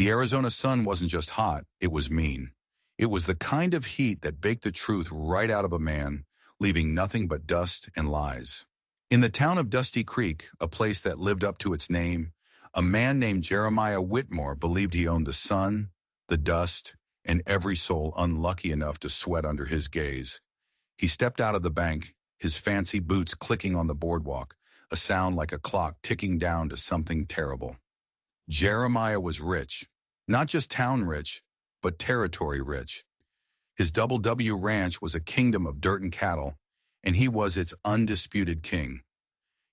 The Arizona sun wasn't just hot, it was mean. It was the kind of heat that baked the truth right out of a man, leaving nothing but dust and lies. In the town of Dusty Creek, a place that lived up to its name, a man named Jeremiah Whitmore believed he owned the sun, the dust, and every soul unlucky enough to sweat under his gaze. He stepped out of the bank, his fancy boots clicking on the boardwalk, a sound like a clock ticking down to something terrible. Jeremiah was rich, not just town rich, but territory rich. His Double W Ranch was a kingdom of dirt and cattle, and he was its undisputed king.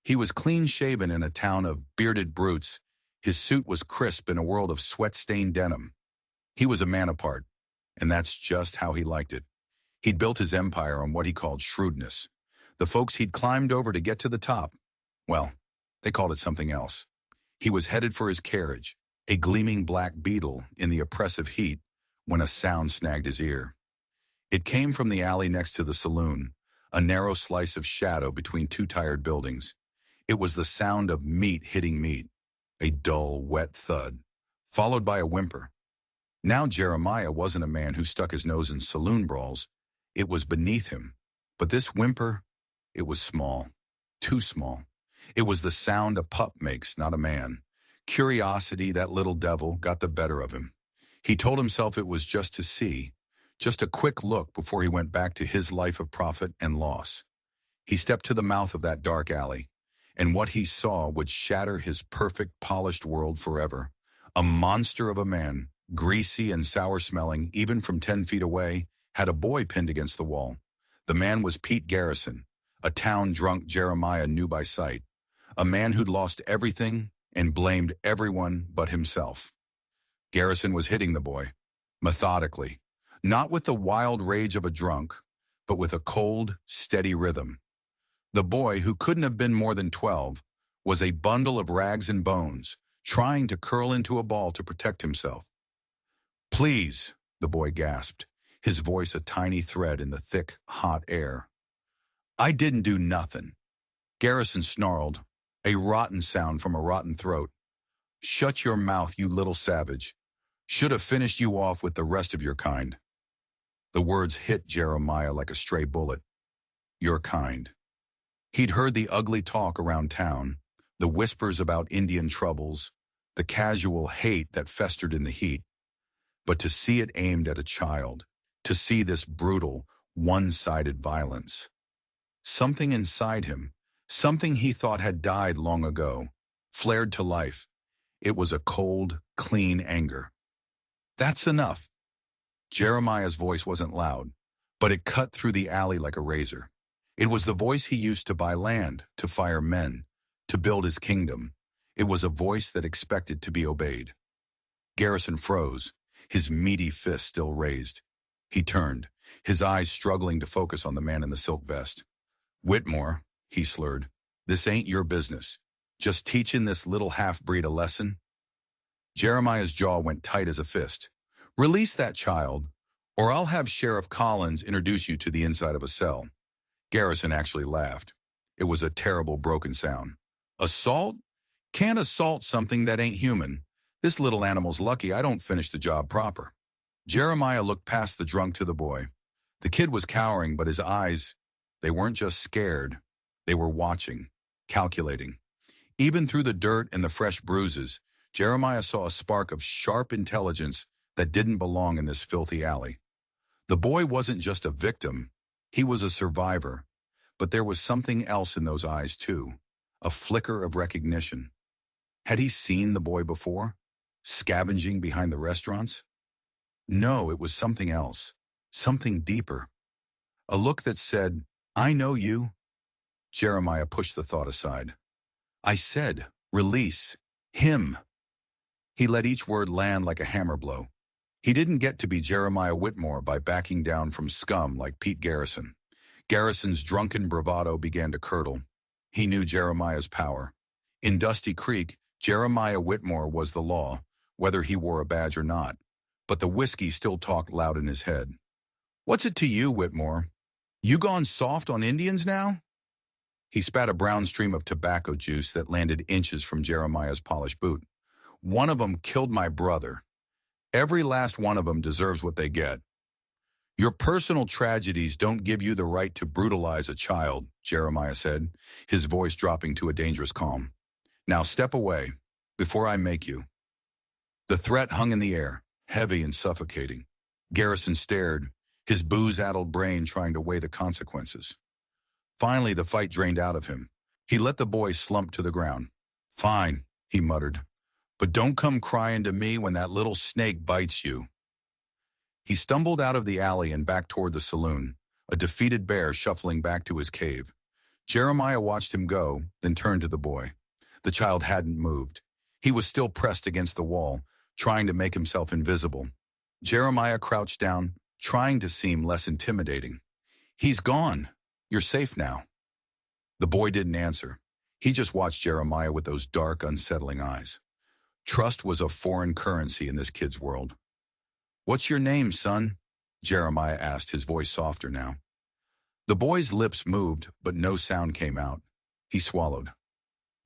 He was clean-shaven in a town of bearded brutes. His suit was crisp in a world of sweat-stained denim. He was a man apart, and that's just how he liked it. He'd built his empire on what he called shrewdness. The folks he'd climbed over to get to the top, well, they called it something else. He was headed for his carriage, a gleaming black beetle in the oppressive heat, when a sound snagged his ear. It came from the alley next to the saloon, a narrow slice of shadow between two tired buildings. It was the sound of meat hitting meat, a dull, wet thud, followed by a whimper. Now Jeremiah wasn't a man who stuck his nose in saloon brawls. It was beneath him. But this whimper, it was small, too small. It was the sound a pup makes, not a man. Curiosity, that little devil, got the better of him. He told himself it was just to see, just a quick look before he went back to his life of profit and loss. He stepped to the mouth of that dark alley, and what he saw would shatter his perfect, polished world forever. A monster of a man, greasy and sour-smelling, even from 10 feet away, had a boy pinned against the wall. The man was Pete Garrison, a town drunk Jeremiah knew by sight, a man who'd lost everything and blamed everyone but himself. Garrison was hitting the boy, methodically, not with the wild rage of a drunk, but with a cold, steady rhythm. The boy, who couldn't have been more than 12, was a bundle of rags and bones, trying to curl into a ball to protect himself. "Please," the boy gasped, his voice a tiny thread in the thick, hot air. "I didn't do nothing." Garrison snarled, a rotten sound from a rotten throat. "Shut your mouth, you little savage. Should have finished you off with the rest of your kind." The words hit Jeremiah like a stray bullet. Your kind. He'd heard the ugly talk around town, the whispers about Indian troubles, the casual hate that festered in the heat. But to see it aimed at a child, to see this brutal, one-sided violence. Something inside him, something he thought had died long ago, flared to life. It was a cold, clean anger. "That's enough." Jeremiah's voice wasn't loud, but it cut through the alley like a razor. It was the voice he used to buy land, to fire men, to build his kingdom. It was a voice that expected to be obeyed. Garrison froze, his meaty fist still raised. He turned, his eyes struggling to focus on the man in the silk vest. "Whitmore," he slurred, "this ain't your business. Just teaching this little half-breed a lesson?" Jeremiah's jaw went tight as a fist. "Release that child, or I'll have Sheriff Collins introduce you to the inside of a cell." Garrison actually laughed. It was a terrible broken sound. "Assault? Can't assault something that ain't human. This little animal's lucky I don't finish the job proper." Jeremiah looked past the drunk to the boy. The kid was cowering, but his eyes, they weren't just scared. They were watching, calculating. Even through the dirt and the fresh bruises, Jeremiah saw a spark of sharp intelligence that didn't belong in this filthy alley. The boy wasn't just a victim. He was a survivor. But there was something else in those eyes, too. A flicker of recognition. Had he seen the boy before? Scavenging behind the restaurants? No, it was something else. Something deeper. A look that said, "I know you." Jeremiah pushed the thought aside. "I said, release him." He let each word land like a hammer blow. He didn't get to be Jeremiah Whitmore by backing down from scum like Pete Garrison. Garrison's drunken bravado began to curdle. He knew Jeremiah's power. In Dusty Creek, Jeremiah Whitmore was the law, whether he wore a badge or not. But the whiskey still talked loud in his head. "What's it to you, Whitmore? You gone soft on Indians now?" He spat a brown stream of tobacco juice that landed inches from Jeremiah's polished boot. "One of 'em killed my brother. Every last one of them deserves what they get. Your personal tragedies don't give you the right to brutalize a child, Jeremiah said, his voice dropping to a dangerous calm. Now step away, before I make you. The threat hung in the air, heavy and suffocating. Garrison stared, his booze-addled brain trying to weigh the consequences. Finally, the fight drained out of him. He let the boy slump to the ground. Fine, he muttered, but don't come crying to me when that little snake bites you. He stumbled out of the alley and back toward the saloon, a defeated bear shuffling back to his cave. Jeremiah watched him go, then turned to the boy. The child hadn't moved. He was still pressed against the wall, trying to make himself invisible. Jeremiah crouched down, trying to seem less intimidating. He's gone. You're safe now. The boy didn't answer. He just watched Jeremiah with those dark, unsettling eyes. Trust was a foreign currency in this kid's world. What's your name, son? Jeremiah asked, his voice softer now. The boy's lips moved, but no sound came out. He swallowed.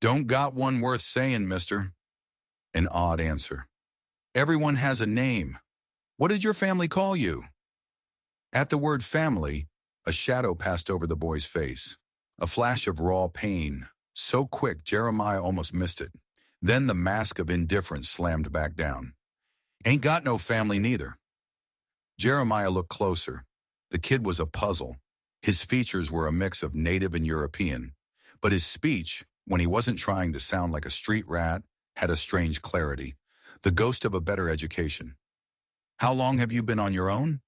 Don't got one worth saying, mister. An odd answer. Everyone has a name. What did your family call you? At the word family, a shadow passed over the boy's face. A flash of raw pain, so quick Jeremiah almost missed it. Then the mask of indifference slammed back down. Ain't got no family neither. Jeremiah looked closer. The kid was a puzzle. His features were a mix of native and European, but his speech, when he wasn't trying to sound like a street rat, had a strange clarity, the ghost of a better education. How long have you been on your own?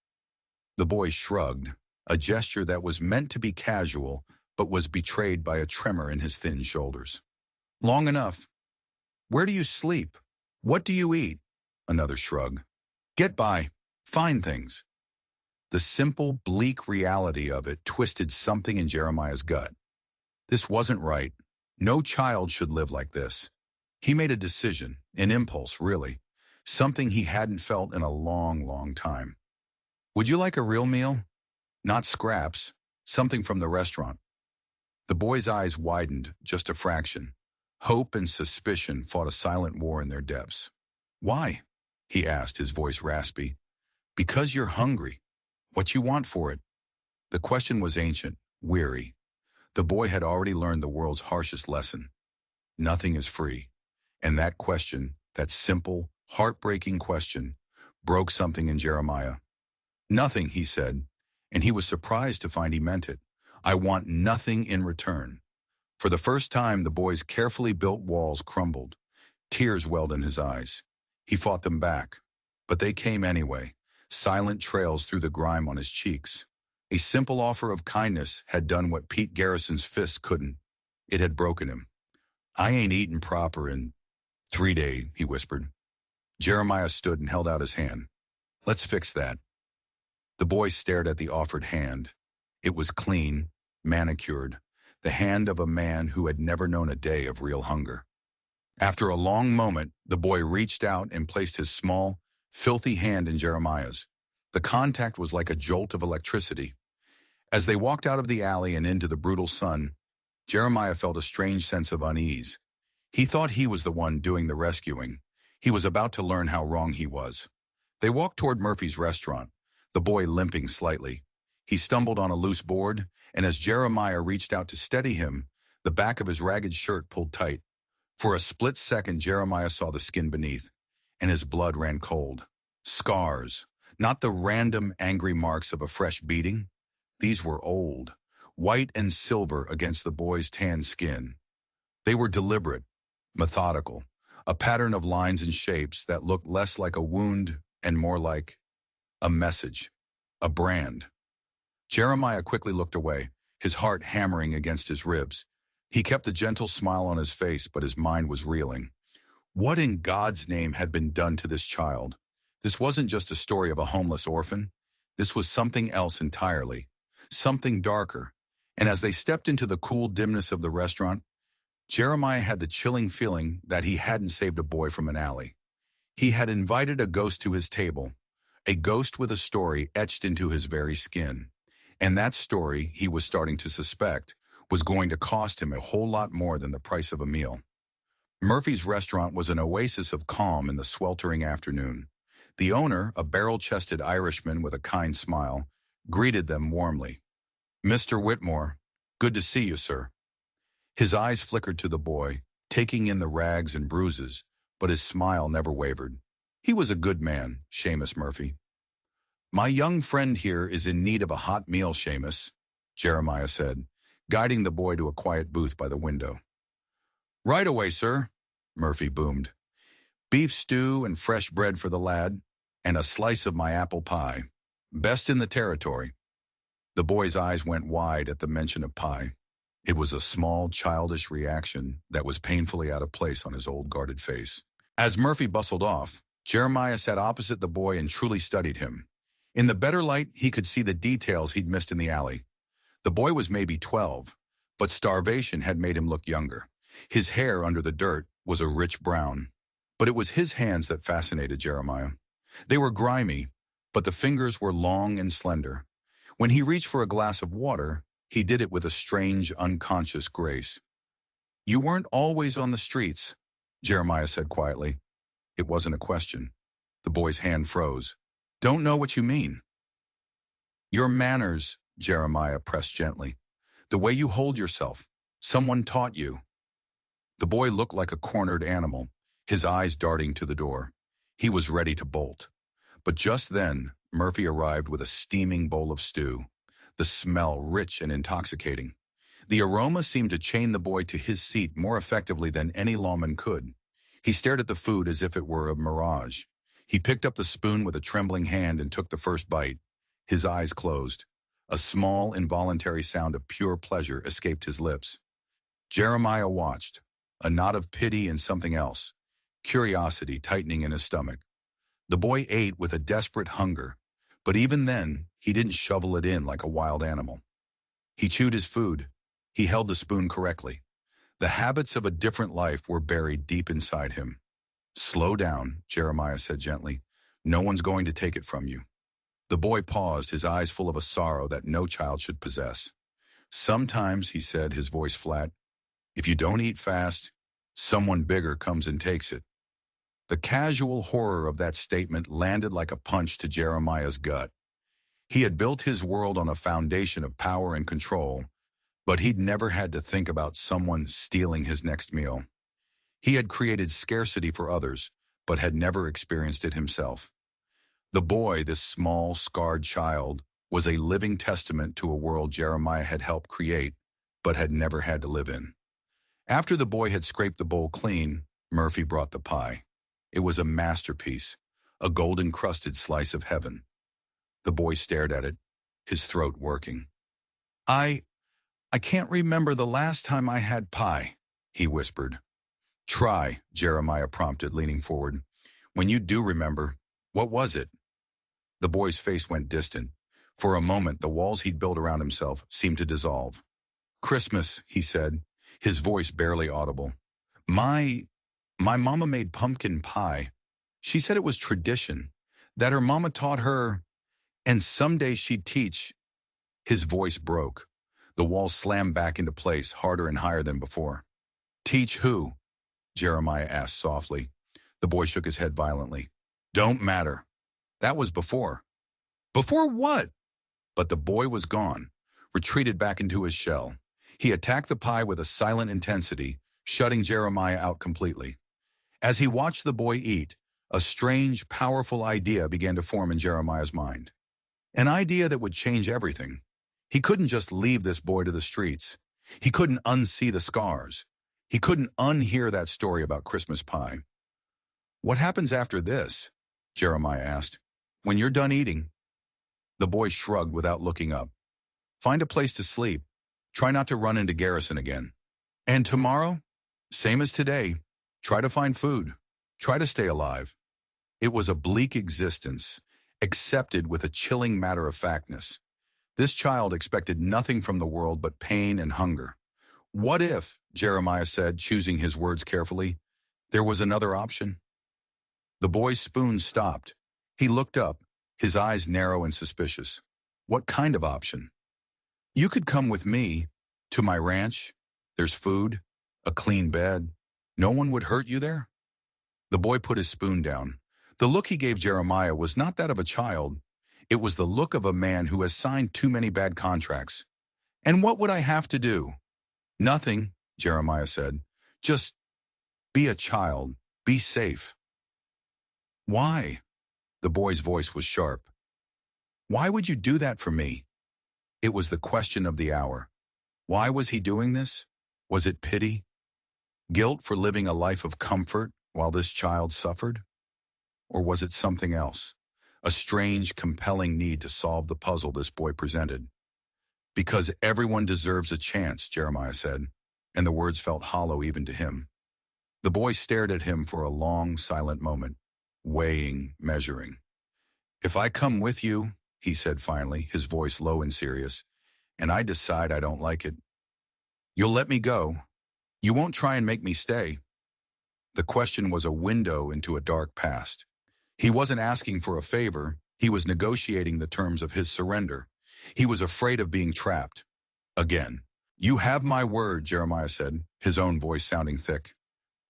The boy shrugged, a gesture that was meant to be casual, but was betrayed by a tremor in his thin shoulders. Long enough. Where do you sleep? What do you eat? Another shrug. Get by. Find things. The simple, bleak reality of it twisted something in Jeremiah's gut. This wasn't right. No child should live like this. He made a decision, an impulse, really, something he hadn't felt in a long, long time. Would you like a real meal? Not scraps, something from the restaurant. The boy's eyes widened just a fraction. Hope and suspicion fought a silent war in their depths. Why? He asked, his voice raspy. Because you're hungry. What you want for it? The question was ancient, weary. The boy had already learned the world's harshest lesson. Nothing is free. And that question, that simple, heartbreaking question, broke something in Jeremiah. Nothing, he said, and he was surprised to find he meant it. I want nothing in return. For the first time, the boy's carefully built walls crumbled. Tears welled in his eyes. He fought them back, but they came anyway, silent trails through the grime on his cheeks. A simple offer of kindness had done what Pete Garrison's fists couldn't. It had broken him. I ain't eaten proper in 3 days, he whispered. Jeremiah stood and held out his hand. Let's fix that. The boy stared at the offered hand. It was clean, manicured, the hand of a man who had never known a day of real hunger. After a long moment, the boy reached out and placed his small, filthy hand in Jeremiah's. The contact was like a jolt of electricity. As they walked out of the alley and into the brutal sun, Jeremiah felt a strange sense of unease. He thought he was the one doing the rescuing. He was about to learn how wrong he was. They walked toward Murphy's restaurant, the boy limping slightly. He stumbled on a loose board, and as Jeremiah reached out to steady him, the back of his ragged shirt pulled tight. For a split second, Jeremiah saw the skin beneath, and his blood ran cold. Scars, not the random angry marks of a fresh beating. These were old, white and silver against the boy's tan skin. They were deliberate, methodical, a pattern of lines and shapes that looked less like a wound and more like a message, a brand. Jeremiah quickly looked away, his heart hammering against his ribs. He kept a gentle smile on his face, but his mind was reeling. What in God's name had been done to this child? This wasn't just a story of a homeless orphan. This was something else entirely, something darker. And as they stepped into the cool dimness of the restaurant, Jeremiah had the chilling feeling that he hadn't saved a boy from an alley. He had invited a ghost to his table, a ghost with a story etched into his very skin. And that story, he was starting to suspect, was going to cost him a whole lot more than the price of a meal. Murphy's restaurant was an oasis of calm in the sweltering afternoon. The owner, a barrel-chested Irishman with a kind smile, greeted them warmly. "Mr. Whitmore, good to see you, sir." His eyes flickered to the boy, taking in the rags and bruises, but his smile never wavered. He was a good man, Seamus Murphy. "My young friend here is in need of a hot meal, Seamus," Jeremiah said, guiding the boy to a quiet booth by the window. "Right away, sir," Murphy boomed. "Beef stew and fresh bread for the lad, and a slice of my apple pie. Best in the territory." The boy's eyes went wide at the mention of pie. It was a small, childish reaction that was painfully out of place on his old guarded face. As Murphy bustled off, Jeremiah sat opposite the boy and truly studied him. In the better light, he could see the details he'd missed in the alley. The boy was maybe 12, but starvation had made him look younger. His hair under the dirt was a rich brown. But it was his hands that fascinated Jeremiah. They were grimy, but the fingers were long and slender. When he reached for a glass of water, he did it with a strange, unconscious grace. "You weren't always on the streets," Jeremiah said quietly. It wasn't a question. The boy's hand froze. "Don't know what you mean." "Your manners," Jeremiah pressed gently. "The way you hold yourself. Someone taught you." The boy looked like a cornered animal, his eyes darting to the door. He was ready to bolt. But just then, Murphy arrived with a steaming bowl of stew, the smell rich and intoxicating. The aroma seemed to chain the boy to his seat more effectively than any lawman could. He stared at the food as if it were a mirage. He picked up the spoon with a trembling hand and took the first bite. His eyes closed. A small, involuntary sound of pure pleasure escaped his lips. Jeremiah watched, a knot of pity and something else, curiosity tightening in his stomach. The boy ate with a desperate hunger, but even then, he didn't shovel it in like a wild animal. He chewed his food. He held the spoon correctly. The habits of a different life were buried deep inside him. "Slow down," Jeremiah said gently. "No one's going to take it from you." The boy paused, his eyes full of a sorrow that no child should possess. "Sometimes," he said, his voice flat, "if you don't eat fast, someone bigger comes and takes it." The casual horror of that statement landed like a punch to Jeremiah's gut. He had built his world on a foundation of power and control, but he'd never had to think about someone stealing his next meal. He had created scarcity for others, but had never experienced it himself. The boy, this small, scarred child, was a living testament to a world Jeremiah had helped create, but had never had to live in. After the boy had scraped the bowl clean, Murphy brought the pie. It was a masterpiece, a golden-crusted slice of heaven. The boy stared at it, his throat working. I can't remember the last time I had pie," he whispered. "Try," Jeremiah prompted, leaning forward. "When you do remember, what was it?" The boy's face went distant. For a moment, the walls he'd built around himself seemed to dissolve. "Christmas," he said, his voice barely audible. My mama made pumpkin pie. She said it was tradition, that her mama taught her, and someday she'd teach." His voice broke. The walls slammed back into place, harder and higher than before. "Teach who?" Jeremiah asked softly. The boy shook his head violently. "Don't matter. That was before." "Before what?" But the boy was gone, retreated back into his shell. He attacked the pie with a silent intensity, shutting Jeremiah out completely. As he watched the boy eat, a strange, powerful idea began to form in Jeremiah's mind. An idea that would change everything. He couldn't just leave this boy to the streets. He couldn't unsee the scars. He couldn't unhear that story about Christmas pie. "What happens after this?" Jeremiah asked. "When you're done eating?" The boy shrugged without looking up. "Find a place to sleep. Try not to run into Garrison again. And tomorrow? Same as today. Try to find food. Try to stay alive." It was a bleak existence, accepted with a chilling matter-of-factness. This child expected nothing from the world but pain and hunger. "What if," Jeremiah said, choosing his words carefully, "there was another option?" The boy's spoon stopped. He looked up, his eyes narrow and suspicious. "What kind of option?" "You could come with me, to my ranch. There's food, a clean bed. No one would hurt you there." The boy put his spoon down. The look he gave Jeremiah was not that of a child. It was the look of a man who has signed too many bad contracts. And what would I have to do? Nothing, Jeremiah said. Just be a child. Be safe. Why? The boy's voice was sharp. Why would you do that for me? It was the question of the hour. Why was he doing this? Was it pity? Guilt for living a life of comfort while this child suffered? Or was it something else? A strange, compelling need to solve the puzzle this boy presented. Because everyone deserves a chance, Jeremiah said, and the words felt hollow even to him. The boy stared at him for a long, silent moment, weighing, measuring. If I come with you, he said finally, his voice low and serious, and I decide I don't like it, you'll let me go. You won't try and make me stay. The question was a window into a dark past. He wasn't asking for a favor. He was negotiating the terms of his surrender. He was afraid of being trapped. Again. You have my word, Jeremiah said, his own voice sounding thick.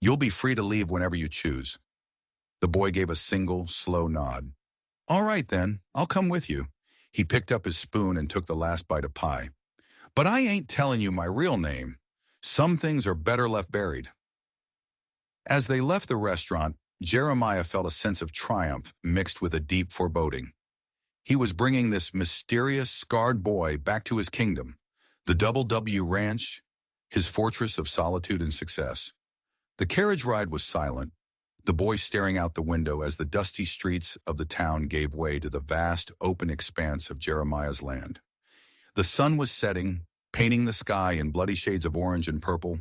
You'll be free to leave whenever you choose. The boy gave a single, slow nod. All right, then, I'll come with you. He picked up his spoon and took the last bite of pie. But I ain't telling you my real name. Some things are better left buried. As they left the restaurant, Jeremiah felt a sense of triumph mixed with a deep foreboding. He was bringing this mysterious, scarred boy back to his kingdom, the Double W Ranch, his fortress of solitude and success. The carriage ride was silent, the boy staring out the window as the dusty streets of the town gave way to the vast, open expanse of Jeremiah's land. The sun was setting, painting the sky in bloody shades of orange and purple.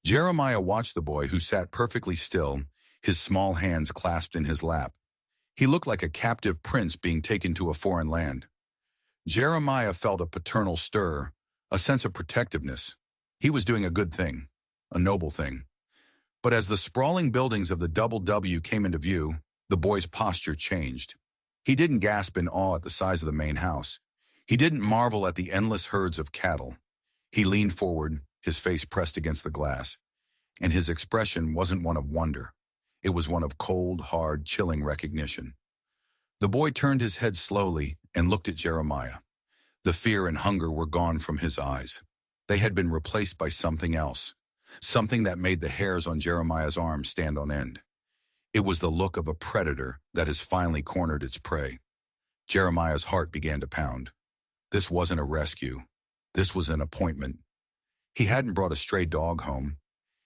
Jeremiah watched the boy, who sat perfectly still, his small hands clasped in his lap. He looked like a captive prince being taken to a foreign land. Jeremiah felt a paternal stir, a sense of protectiveness. He was doing a good thing, a noble thing. But as the sprawling buildings of the Double W came into view, the boy's posture changed. He didn't gasp in awe at the size of the main house. He didn't marvel at the endless herds of cattle. He leaned forward, his face pressed against the glass, and his expression wasn't one of wonder. It was one of cold, hard, chilling recognition. The boy turned his head slowly and looked at Jeremiah. The fear and hunger were gone from his eyes. They had been replaced by something else, something that made the hairs on Jeremiah's arms stand on end. It was the look of a predator that has finally cornered its prey. Jeremiah's heart began to pound. This wasn't a rescue. This was an appointment. He hadn't brought a stray dog home.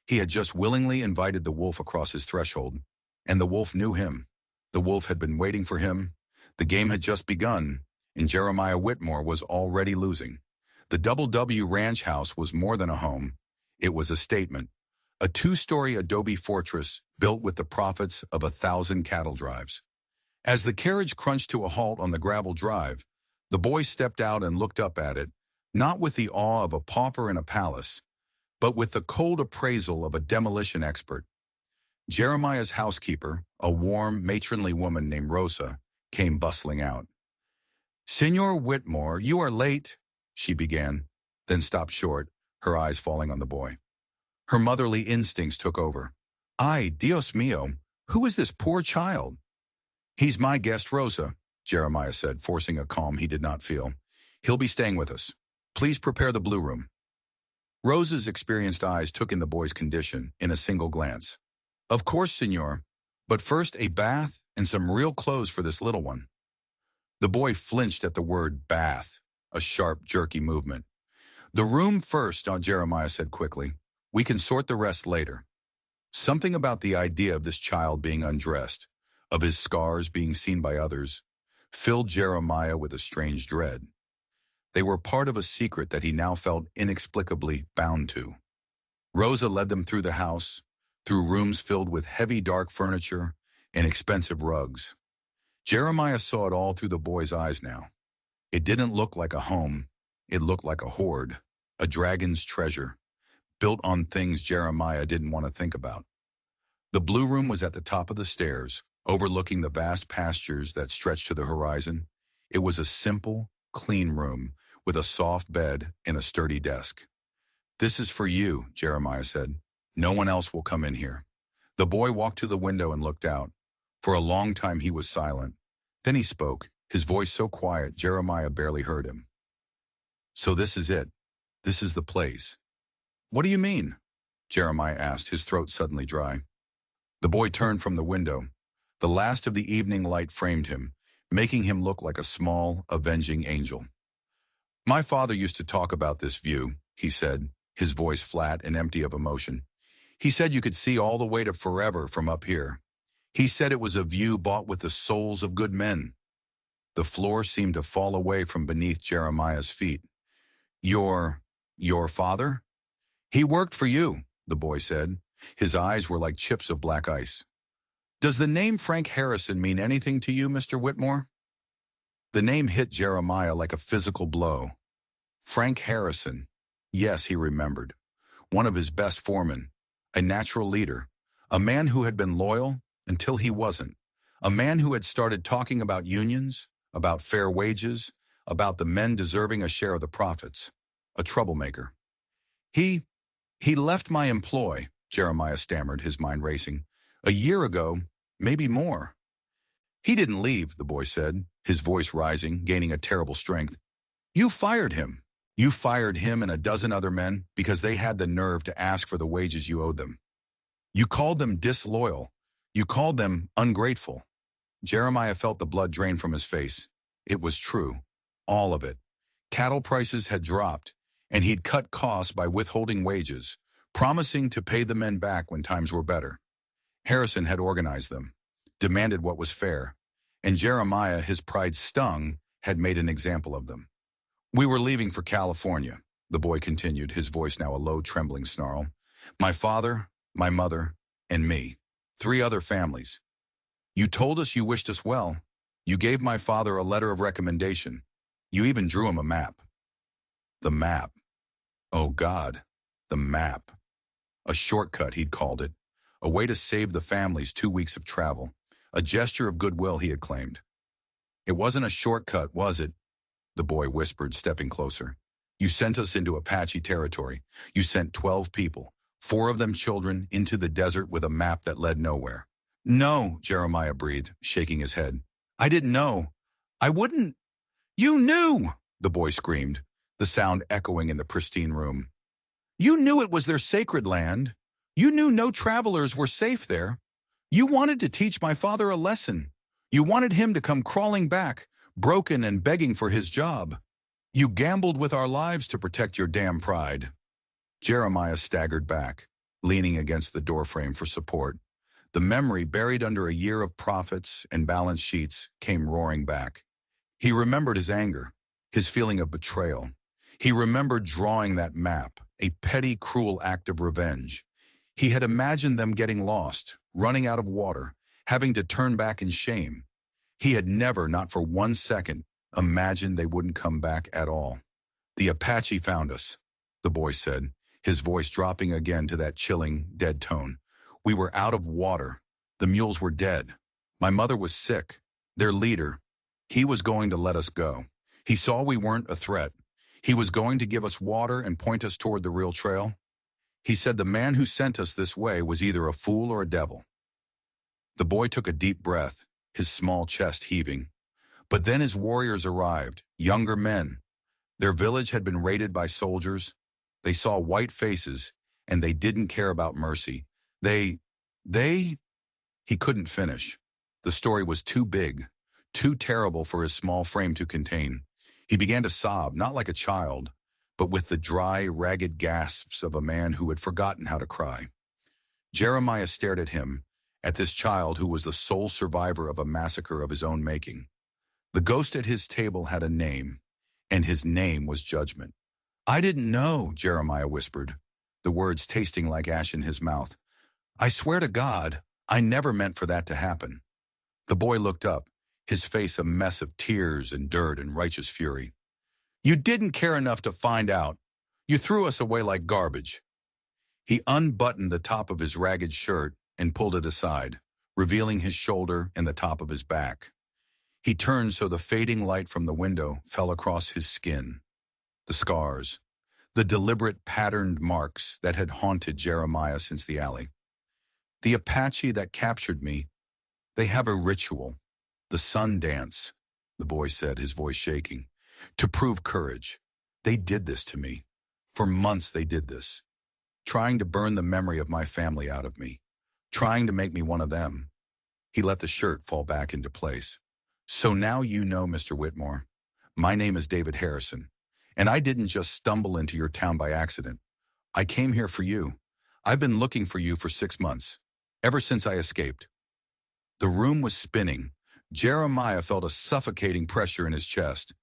He had just willingly invited the wolf across his threshold, and the wolf knew him. The wolf had been waiting for him. The game had just begun, and Jeremiah Whitmore was already losing. The Double W Ranch House was more than a home. It was a statement, a 2-story adobe fortress built with the profits of 1,000 cattle drives. As the carriage crunched to a halt on the gravel drive, the boy stepped out and looked up at it, not with the awe of a pauper in a palace, but with the cold appraisal of a demolition expert. Jeremiah's housekeeper, a warm, matronly woman named Rosa, came bustling out. "Senor Whitmore, you are late," she began, then stopped short, her eyes falling on the boy. Her motherly instincts took over. "Ay, Dios mío, who is this poor child?" "He's my guest, Rosa," Jeremiah said, forcing a calm he did not feel. "He'll be staying with us. Please prepare the blue room." Rosa's experienced eyes took in the boy's condition in a single glance. "Of course, senor, but first a bath and some real clothes for this little one." The boy flinched at the word bath, a sharp, jerky movement. "The room first," Jeremiah said quickly. "We can sort the rest later." Something about the idea of this child being undressed, of his scars being seen by others, filled Jeremiah with a strange dread. They were part of a secret that he now felt inexplicably bound to. Rosa led them through the house, through rooms filled with heavy, dark furniture and expensive rugs. Jeremiah saw it all through the boy's eyes now. It didn't look like a home. It looked like a hoard, a dragon's treasure, built on things Jeremiah didn't want to think about. The blue room was at the top of the stairs, overlooking the vast pastures that stretched to the horizon. It was a simple, clean room with a soft bed and a sturdy desk. "This is for you," Jeremiah said. "No one else will come in here." The boy walked to the window and looked out. For a long time he was silent. Then he spoke, his voice so quiet Jeremiah barely heard him. So this is it. This is the place. What do you mean? Jeremiah asked, his throat suddenly dry. The boy turned from the window. The last of the evening light framed him, making him look like a small, avenging angel. My father used to talk about this view, he said, his voice flat and empty of emotion. He said you could see all the way to forever from up here. He said it was a view bought with the souls of good men. The floor seemed to fall away from beneath Jeremiah's feet. Your father? He worked for you, the boy said. His eyes were like chips of black ice. Does the name Frank Harrison mean anything to you, Mr. Whitmore? The name hit Jeremiah like a physical blow. Frank Harrison. Yes, he remembered. One of his best foremen. A natural leader. A man who had been loyal until he wasn't. A man who had started talking about unions, about fair wages, about the men deserving a share of the profits. A troublemaker. He left my employ, Jeremiah stammered, his mind racing. A year ago, maybe more. He didn't leave, the boy said, his voice rising, gaining a terrible strength. You fired him. You fired him and a dozen other men because they had the nerve to ask for the wages you owed them. You called them disloyal. You called them ungrateful. Jeremiah felt the blood drain from his face. It was true. All of it. Cattle prices had dropped, and he'd cut costs by withholding wages, promising to pay the men back when times were better. Harrison had organized them, demanded what was fair, and Jeremiah, his pride stung, had made an example of them. We were leaving for California, the boy continued, his voice now a low, trembling snarl. My father, my mother, and me. 3 other families. You told us you wished us well. You gave my father a letter of recommendation. You even drew him a map. The map. Oh God, the map. A shortcut, he'd called it. A way to save the families 2 weeks of travel. A gesture of goodwill, he had claimed. It wasn't a shortcut, was it? The boy whispered, stepping closer. You sent us into Apache territory. You sent 12 people, 4 of them children, into the desert with a map that led nowhere. No, Jeremiah breathed, shaking his head. I didn't know. I wouldn't. You knew, the boy screamed, the sound echoing in the pristine room. You knew it was their sacred land. You knew no travelers were safe there. You wanted to teach my father a lesson. You wanted him to come crawling back, broken and begging for his job. You gambled with our lives to protect your damn pride. Jeremiah staggered back, leaning against the doorframe for support. The memory buried under a year of profits and balance sheets came roaring back. He remembered his anger, his feeling of betrayal. He remembered drawing that map, a petty, cruel act of revenge. He had imagined them getting lost, running out of water, having to turn back in shame. He had never, not for 1 second, imagined they wouldn't come back at all. The Apache found us, the boy said, his voice dropping again to that chilling, dead tone. We were out of water. The mules were dead. My mother was sick. Their leader, he was going to let us go. He saw we weren't a threat. He was going to give us water and point us toward the real trail. He said the man who sent us this way was either a fool or a devil. The boy took a deep breath, his small chest heaving. But then his warriors arrived, younger men. Their village had been raided by soldiers. They saw white faces, and they didn't care about mercy. He couldn't finish. The story was too big, too terrible for his small frame to contain. He began to sob, not like a child, but with the dry, ragged gasps of a man who had forgotten how to cry. Jeremiah stared at him, at this child who was the sole survivor of a massacre of his own making. The ghost at his table had a name, and his name was Judgment. I didn't know, Jeremiah whispered, the words tasting like ash in his mouth. I swear to God, I never meant for that to happen. The boy looked up, his face a mess of tears and dirt and righteous fury. You didn't care enough to find out. You threw us away like garbage. He unbuttoned the top of his ragged shirt and pulled it aside, revealing his shoulder and the top of his back. He turned so the fading light from the window fell across his skin. The scars, the deliberate patterned marks that had haunted Jeremiah since the alley. The Apache that captured me, They have a ritual. The sun dance, the boy said, his voice shaking, to prove courage. They did this to me. For months they did this, trying to burn the memory of my family out of me, trying to make me one of them. He let the shirt fall back into place. So now you know, Mr. Whitmore. My name is David Harrison, and I didn't just stumble into your town by accident. I came here for you. I've been looking for you for 6 months, ever since I escaped. The room was spinning. Jeremiah felt a suffocating pressure in his chest.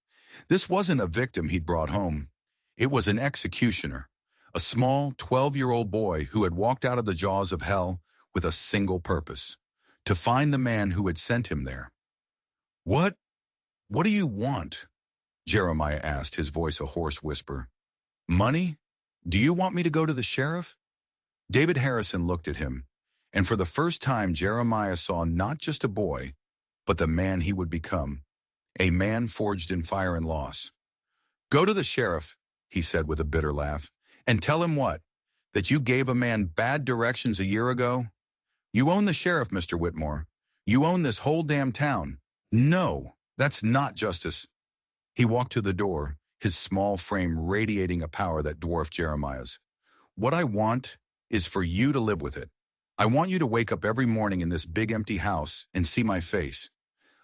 This wasn't a victim he'd brought home. It was an executioner, a small 12-year-old boy who had walked out of the jaws of hell with a single purpose: to find the man who had sent him there. What? What do you want? Jeremiah asked, his voice a hoarse whisper. Money? Do you want me to go to the sheriff? David Harrison looked at him, and for the first time Jeremiah saw not just a boy, but the man he would become, a man forged in fire and loss. Go to the sheriff, he said with a bitter laugh, and tell him what? That you gave a man bad directions a year ago? You own the sheriff, Mr. Whitmore. You own this whole damn town. No, that's not justice. He walked to the door, his small frame radiating a power that dwarfed Jeremiah's. What I want is for you to live with it. I want you to wake up every morning in this big empty house and see my face.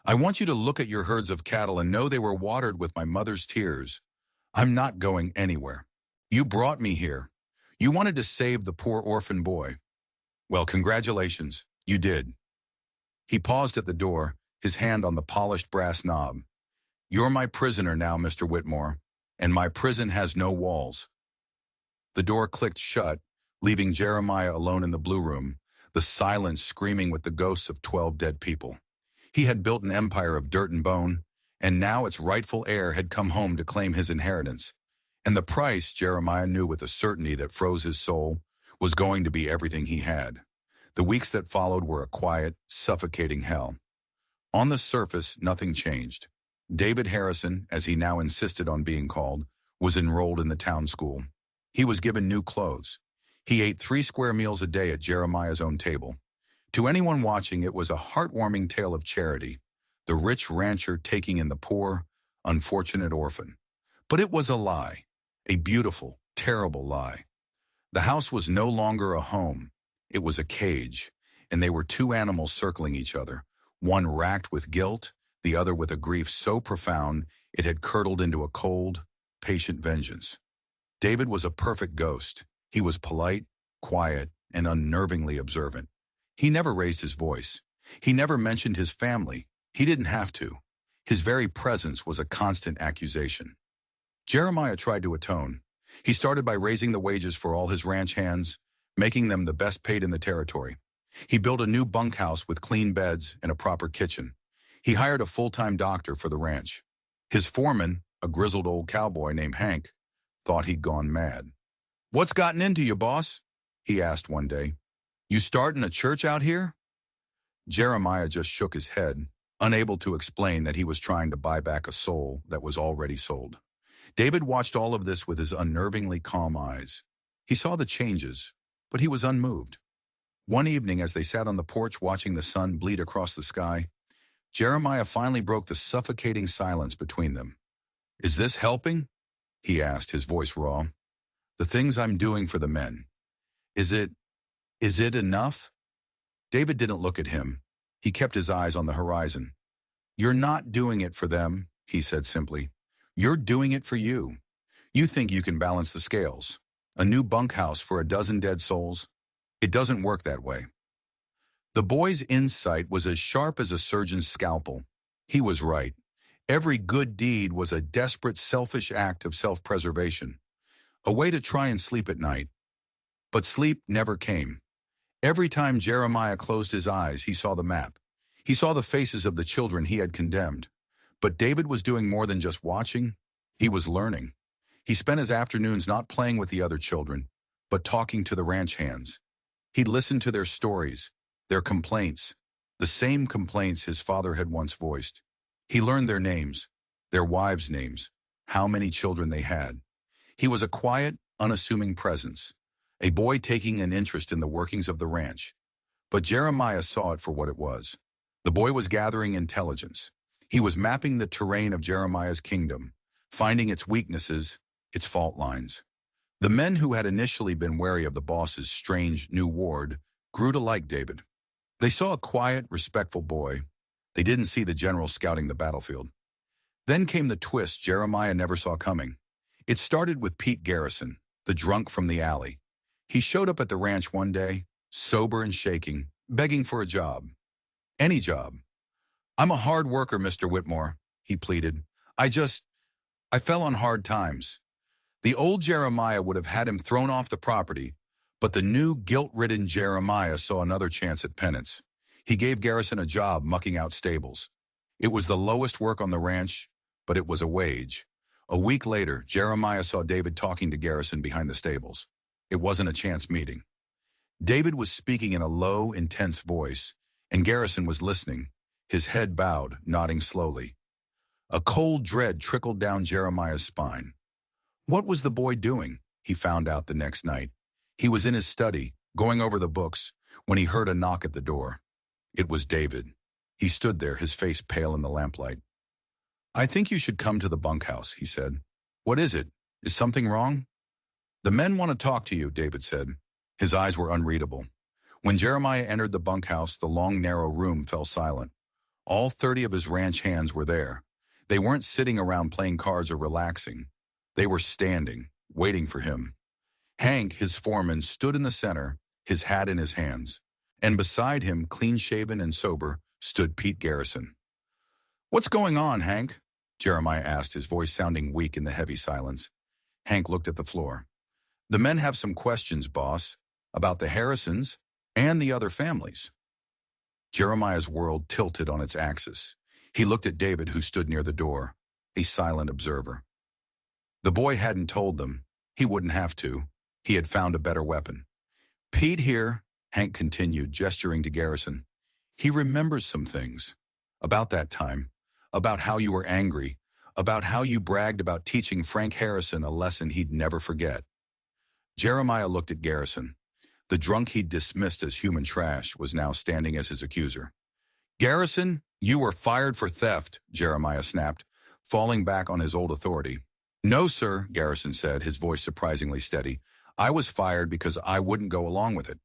I want you to look at your herds of cattle and know they were watered with my mother's tears. I'm not going anywhere. You brought me here. You wanted to save the poor orphan boy. Well, congratulations, you did. He paused at the door, his hand on the polished brass knob. You're my prisoner now, Mr. Whitmore, and my prison has no walls. The door clicked shut, leaving Jeremiah alone in the blue room, the silence screaming with the ghosts of 12 dead people. He had built an empire of dirt and bone, and now its rightful heir had come home to claim his inheritance. And the price, Jeremiah knew with a certainty that froze his soul, was going to be everything he had. The weeks that followed were a quiet, suffocating hell. On the surface, nothing changed. David Harrison, as he now insisted on being called, was enrolled in the town school. He was given new clothes. He ate 3 square meals a day at Jeremiah's own table. To anyone watching, it was a heartwarming tale of charity, the rich rancher taking in the poor, unfortunate orphan. But it was a lie, a beautiful, terrible lie. The house was no longer a home. It was a cage, and they were 2 animals circling each other, one racked with guilt, the other with a grief so profound it had curdled into a cold, patient vengeance. David was a perfect ghost. He was polite, quiet, and unnervingly observant. He never raised his voice. He never mentioned his family. He didn't have to. His very presence was a constant accusation. Jeremiah tried to atone. He started by raising the wages for all his ranch hands, making them the best paid in the territory. He built a new bunkhouse with clean beds and a proper kitchen. He hired a full-time doctor for the ranch. His foreman, a grizzled old cowboy named Hank, thought he'd gone mad. What's gotten into you, boss? He asked one day. You starting a church out here? Jeremiah just shook his head, unable to explain that he was trying to buy back a soul that was already sold. David watched all of this with his unnervingly calm eyes. He saw the changes, but he was unmoved. One evening, as they sat on the porch watching the sun bleed across the sky, Jeremiah finally broke the suffocating silence between them. Is this helping? He asked, his voice raw. The things I'm doing for the men. Is it enough? David didn't look at him. He kept his eyes on the horizon. You're not doing it for them, he said simply. You're doing it for you. You think you can balance the scales. A new bunkhouse for a dozen dead souls? It doesn't work that way. The boy's insight was as sharp as a surgeon's scalpel. He was right. Every good deed was a desperate, selfish act of self-preservation, a way to try and sleep at night. But sleep never came. Every time Jeremiah closed his eyes, he saw the map. He saw the faces of the children he had condemned. But David was doing more than just watching. He was learning. He spent his afternoons not playing with the other children, but talking to the ranch hands. He'd listened to their stories, their complaints, the same complaints his father had once voiced. He learned their names, their wives' names, how many children they had. He was a quiet, unassuming presence, a boy taking an interest in the workings of the ranch. But Jeremiah saw it for what it was, The boy was gathering intelligence. He was mapping the terrain of Jeremiah's kingdom, finding its weaknesses, its fault lines. The men who had initially been wary of the boss's strange new ward grew to like David. They saw a quiet, respectful boy. They didn't see the general scouting the battlefield. Then came the twist Jeremiah never saw coming. It started with Pete Garrison, the drunk from the alley. He showed up at the ranch one day, sober and shaking, begging for a job. Any job. "I'm a hard worker, Mr. Whitmore," he pleaded. I fell on hard times." The old Jeremiah would have had him thrown off the property, but the new guilt-ridden Jeremiah saw another chance at penance. He gave Garrison a job mucking out stables. It was the lowest work on the ranch, but it was a wage. A week later, Jeremiah saw David talking to Garrison behind the stables. It wasn't a chance meeting. David was speaking in a low, intense voice, and Garrison was listening, his head bowed, nodding slowly. A cold dread trickled down Jeremiah's spine. What was the boy doing? He found out the next night. He was in his study, going over the books, when he heard a knock at the door. It was David. He stood there, his face pale in the lamplight. "I think you should come to the bunkhouse," he said. "What is it? Is something wrong?" "The men want to talk to you," David said. His eyes were unreadable. When Jeremiah entered the bunkhouse, the long, narrow room fell silent. All 30 of his ranch hands were there. They weren't sitting around playing cards or relaxing. They were standing, waiting for him. Hank, his foreman, stood in the center, his hat in his hands. And beside him, clean-shaven and sober, stood Pete Garrison. "What's going on, Hank?" Jeremiah asked, his voice sounding weak in the heavy silence. Hank looked at the floor. "The men have some questions, boss, about the Harrisons and the other families." Jeremiah's world tilted on its axis. He looked at David, who stood near the door, a silent observer. The boy hadn't told them. He wouldn't have to. He had found a better weapon. "Pete here," Hank continued, gesturing to Garrison. "He remembers some things. About that time. About how you were angry. About how you bragged about teaching Frank Harrison a lesson he'd never forget." Jeremiah looked at Garrison. The drunk he'd dismissed as human trash was now standing as his accuser. "Garrison, you were fired for theft," Jeremiah snapped, falling back on his old authority. "No, sir," Garrison said, his voice surprisingly steady. "I was fired because I wouldn't go along with it.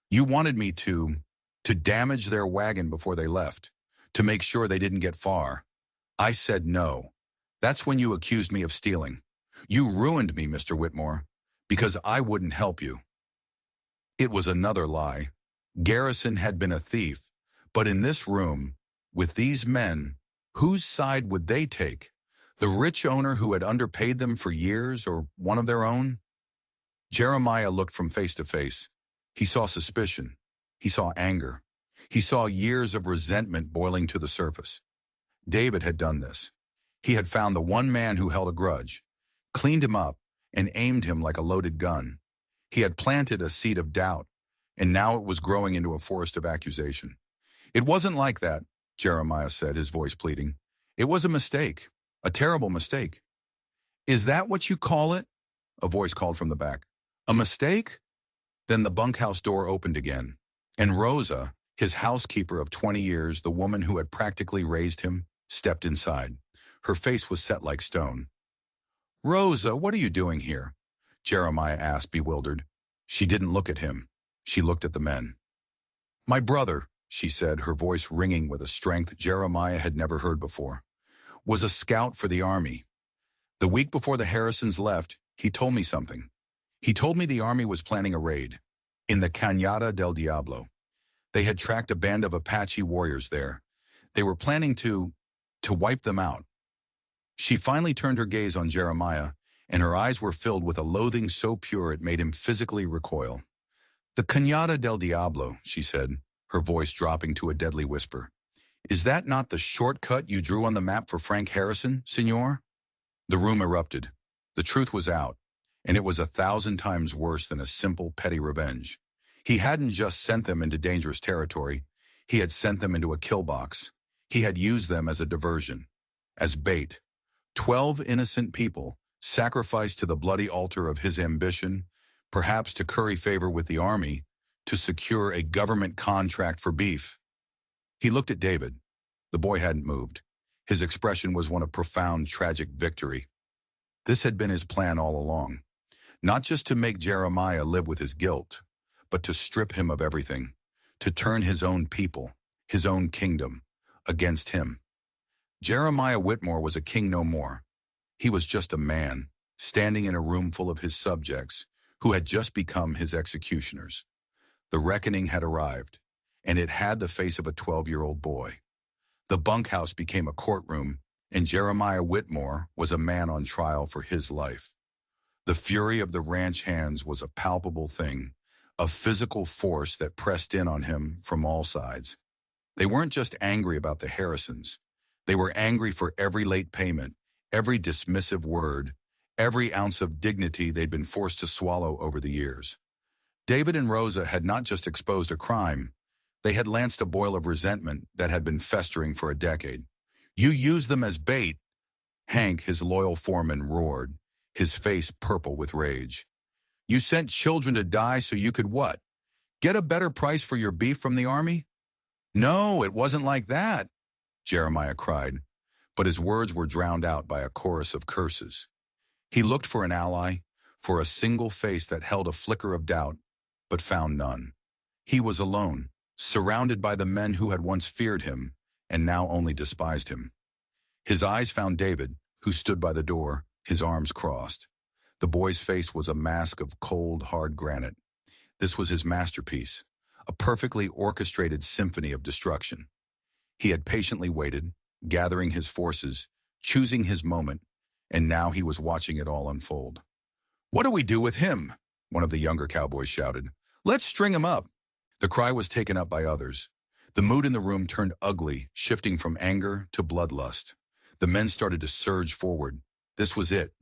You wanted me to damage their wagon before they left, to make sure they didn't get far. I said no. That's when you accused me of stealing. You ruined me, Mr. Whitmore, because I wouldn't help you." It was another lie. Garrison had been a thief, but in this room, with these men, whose side would they take? The rich owner who had underpaid them for years, or one of their own? Jeremiah looked from face to face. He saw suspicion. He saw anger. He saw years of resentment boiling to the surface. David had done this. He had found the one man who held a grudge, cleaned him up, and aimed him like a loaded gun. He had planted a seed of doubt, and now it was growing into a forest of accusation. "It wasn't like that," Jeremiah said, his voice pleading. "It was a mistake, a terrible mistake." "Is that what you call it?" a voice called from the back. "A mistake?" Then the bunkhouse door opened again, and Rosa, his housekeeper of 20 years, the woman who had practically raised him, stepped inside. Her face was set like stone. "Rosa, what are you doing here?" Jeremiah asked, bewildered. She didn't look at him. She looked at the men. "My brother," she said, her voice ringing with a strength Jeremiah had never heard before, "was a scout for the army. The week before the Harrisons left, he told me something. He told me the army was planning a raid in the Cañada del Diablo. They had tracked a band of Apache warriors there. They were planning to wipe them out." She finally turned her gaze on Jeremiah, and her eyes were filled with a loathing so pure it made him physically recoil. "The Cañada del Diablo," she said, her voice dropping to a deadly whisper. "Is that not the shortcut you drew on the map for Frank Harrison, senor?" The room erupted. The truth was out, and it was 1,000 times worse than a simple petty revenge. He hadn't just sent them into dangerous territory. He had sent them into a kill box. He had used them as a diversion, as bait. 12 innocent people sacrificed to the bloody altar of his ambition, perhaps to curry favor with the army, to secure a government contract for beef. He looked at David. The boy hadn't moved. His expression was one of profound, tragic victory. This had been his plan all along. Not just to make Jeremiah live with his guilt, but to strip him of everything, to turn his own people, his own kingdom, against him. Jeremiah Whitmore was a king no more. He was just a man, standing in a room full of his subjects, who had just become his executioners. The reckoning had arrived, and it had the face of a 12-year-old boy. The bunkhouse became a courtroom, and Jeremiah Whitmore was a man on trial for his life. The fury of the ranch hands was a palpable thing, a physical force that pressed in on him from all sides. They weren't just angry about the Harrisons. They were angry for every late payment, every dismissive word, every ounce of dignity they'd been forced to swallow over the years. David and Rosa had not just exposed a crime, they had lanced a boil of resentment that had been festering for a decade. "You used them as bait," Hank, his loyal foreman, roared, his face purple with rage. "You sent children to die so you could what? Get a better price for your beef from the army?" "No, it wasn't like that," Jeremiah cried, but his words were drowned out by a chorus of curses. He looked for an ally, for a single face that held a flicker of doubt, but found none. He was alone, surrounded by the men who had once feared him and now only despised him. His eyes found David, who stood by the door, his arms crossed. The boy's face was a mask of cold, hard granite. This was his masterpiece, a perfectly orchestrated symphony of destruction. He had patiently waited, gathering his forces, choosing his moment, and now he was watching it all unfold. "What do we do with him?" one of the younger cowboys shouted. "Let's string him up." The cry was taken up by others. The mood in the room turned ugly, shifting from anger to bloodlust. The men started to surge forward. This was it.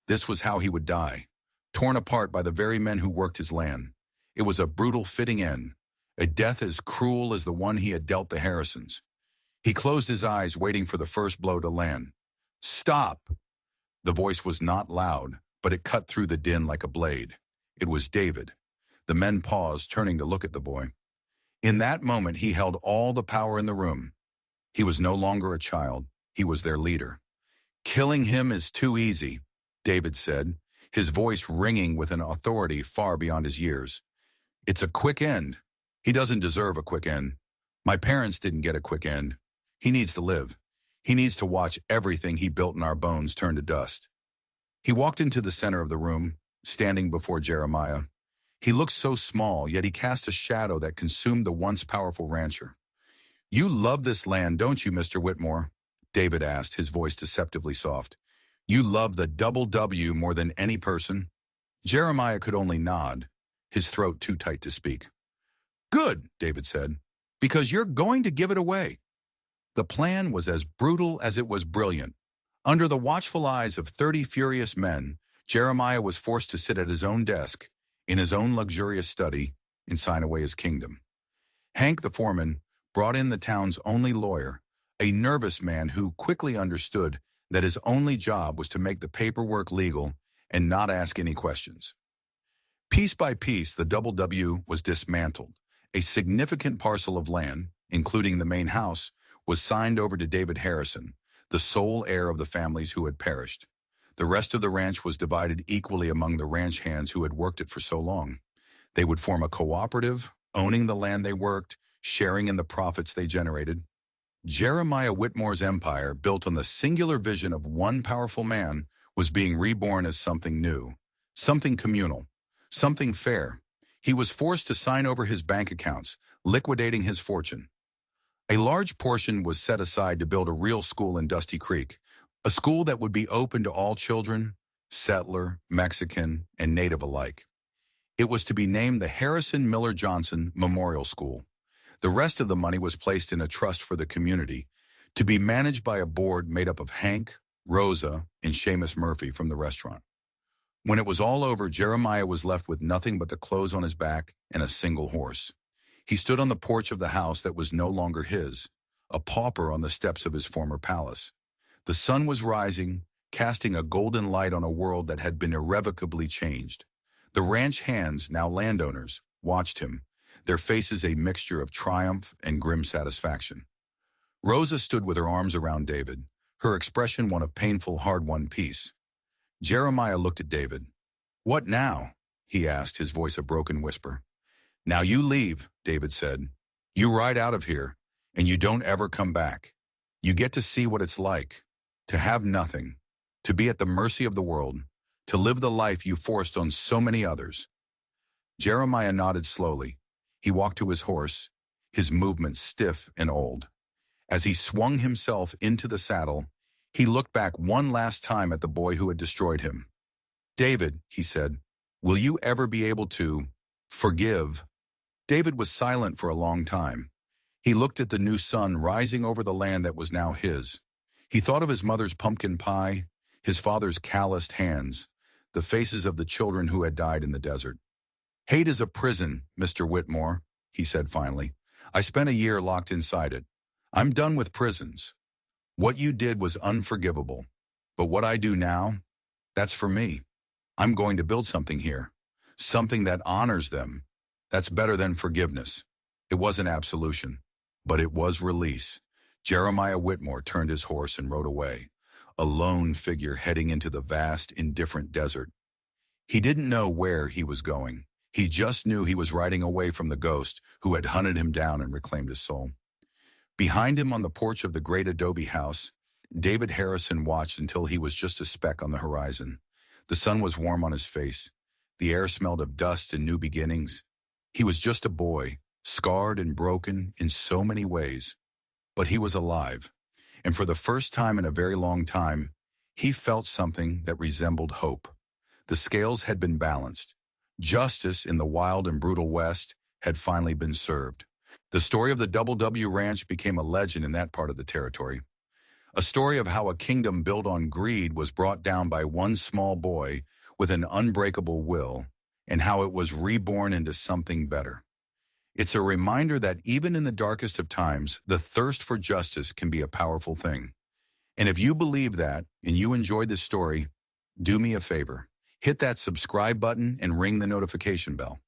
This was how he would die, torn apart by the very men who worked his land. It was a brutal fitting end, a death as cruel as the one he had dealt the Harrisons. He closed his eyes, waiting for the first blow to land. "Stop!" The voice was not loud, but it cut through the din like a blade. It was David. The men paused, turning to look at the boy. In that moment, he held all the power in the room. He was no longer a child. He was their leader. "Killing him is too easy," David said, his voice ringing with an authority far beyond his years. "It's a quick end. He doesn't deserve a quick end. My parents didn't get a quick end. He needs to live. He needs to watch everything he built in our bones turn to dust." He walked into the center of the room, standing before Jeremiah. He looked so small, yet he cast a shadow that consumed the once powerful rancher. "You love this land, don't you, Mr. Whitmore?" David asked, his voice deceptively soft. "You love the double W more than any person?" Jeremiah could only nod, his throat too tight to speak. "Good," David said, "because you're going to give it away." The plan was as brutal as it was brilliant. Under the watchful eyes of 30 furious men, Jeremiah was forced to sit at his own desk, in his own luxurious study, and sign away his kingdom. Hank, the foreman, brought in the town's only lawyer, a nervous man who quickly understood that his only job was to make the paperwork legal and not ask any questions. Piece by piece, the Double W was dismantled. A significant parcel of land, including the main house, was signed over to David Harrison, the sole heir of the families who had perished. The rest of the ranch was divided equally among the ranch hands who had worked it for so long. They would form a cooperative, owning the land they worked, sharing in the profits they generated. Jeremiah Whitmore's empire, built on the singular vision of one powerful man, was being reborn as something new, something communal, something fair. He was forced to sign over his bank accounts, liquidating his fortune. A large portion was set aside to build a real school in Dusty Creek, a school that would be open to all children, settler, Mexican, and Native alike. It was to be named the Harrison Miller Johnson Memorial School. The rest of the money was placed in a trust for the community, to be managed by a board made up of Hank, Rosa, and Seamus Murphy from the restaurant. When it was all over, Jeremiah was left with nothing but the clothes on his back and a single horse. He stood on the porch of the house that was no longer his, a pauper on the steps of his former palace. The sun was rising, casting a golden light on a world that had been irrevocably changed. The ranch hands, now landowners, watched him, their faces a mixture of triumph and grim satisfaction. Rosa stood with her arms around David, her expression one of painful, hard-won peace. Jeremiah looked at David. "What now?" he asked, his voice a broken whisper. "Now you leave," David said. "You ride out of here, and you don't ever come back. You get to see what it's like, to have nothing, to be at the mercy of the world, to live the life you forced on so many others." Jeremiah nodded slowly. He walked to his horse, his movements stiff and old. As he swung himself into the saddle, he looked back one last time at the boy who had destroyed him. "David," he said, "will you ever be able to forgive?" David was silent for a long time. He looked at the new sun rising over the land that was now his. He thought of his mother's pumpkin pie, his father's calloused hands, the faces of the children who had died in the desert. "Hate is a prison, Mr. Whitmore," he said finally. "I spent a year locked inside it. I'm done with prisons. What you did was unforgivable. But what I do now, that's for me. I'm going to build something here. Something that honors them. That's better than forgiveness." It wasn't absolution, but it was release. Jeremiah Whitmore turned his horse and rode away, a lone figure heading into the vast, indifferent desert. He didn't know where he was going. He just knew he was riding away from the ghost who had hunted him down and reclaimed his soul. Behind him on the porch of the great adobe house, David Harrison watched until he was just a speck on the horizon. The sun was warm on his face. The air smelled of dust and new beginnings. He was just a boy, scarred and broken in so many ways. But he was alive. And for the first time in a very long time, he felt something that resembled hope. The scales had been balanced. Justice in the wild and brutal West had finally been served. The story of the Double W Ranch became a legend in that part of the territory. A story of how a kingdom built on greed was brought down by one small boy with an unbreakable will, and how it was reborn into something better. It's a reminder that even in the darkest of times, the thirst for justice can be a powerful thing. And if you believe that, and you enjoyed this story, do me a favor. Hit that subscribe button and ring the notification bell.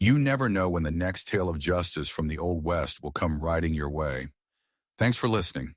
You never know when the next tale of justice from the Old West will come riding your way. Thanks for listening.